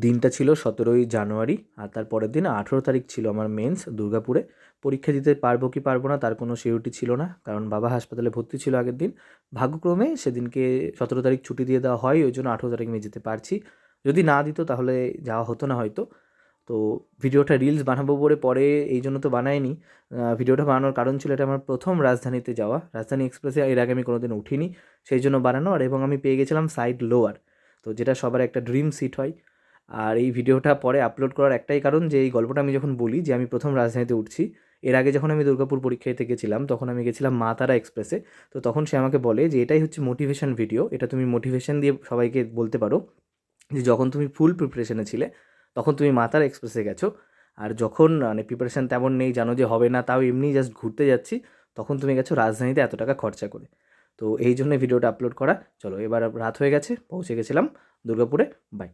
দিনটা ছিল 17ই জানুয়ারি, আর তার পরের দিন 18 তারিখ ছিল আমার মেন্স দুর্গাপুরে। পরীক্ষা দিতে পারবো কি পারবো না তার কোনো সিউরিটি ছিল না, কারণ বাবা হাসপাতালে ভর্তি ছিল আগের দিন। ভাগ্যক্রমে সেদিনকে 17 তারিখ ছুটি দিয়ে দেওয়া হয়, ওই জন্য 18 তারিখ আমি যেতে পারছি। যদি না দিত তাহলে যাওয়া হতো না হয়তো। তো ভিডিওটা রিলস বানাবো বলে পরে এই জন্য তো বানাইনি। ভিডিওটা বানানোর কারণ ছিল এটা আমার প্রথম রাজধানীতে যাওয়া, রাজধানী এক্সপ্রেসে এর আগে আমি কোনোদিন উঠিনি, সেই জন্য বানানো। আর এবং আমি পেয়ে গেছিলাম সাইড লোয়ার, তো যেটা সবার একটা ড্রিম সিট হয়। আর এই ভিডিওটা পরে আপলোড করার একটাই কারণ যে এই গল্পটা আমি যখন বলি যে আমি প্রথম রাজধানীতে উঠছি, এর আগে যখন আমি দুর্গাপুর পরীক্ষা দিতে গেছিলাম তখন আমি গেছিলাম মা তারা এক্সপ্রেসে। তো তখন সে আমাকে বলে যে এটাই হচ্ছে মোটিভেশন ভিডিও, এটা তুমি মোটিভেশন দিয়ে সবাইকে বলতে পারো যে যখন তুমি ফুল প্রিপারেশনে ছিলে তখন তুমি মা তারা এক্সপ্রেসে গেছো, আর যখন মানে প্রিপারেশন তেমন নেই, জানো যে হবে না, তাও এমনি জাস্ট ঘুরতে যাচ্ছি, তখন তুমি গেছো রাজধানীতে এত টাকা খরচা করে। তো এই জন্য ভিডিওটা আপলোড করা। চলো, এবার রাত হয়ে গেছে, পৌঁছে গেছিলাম দুর্গাপুরে। বাই।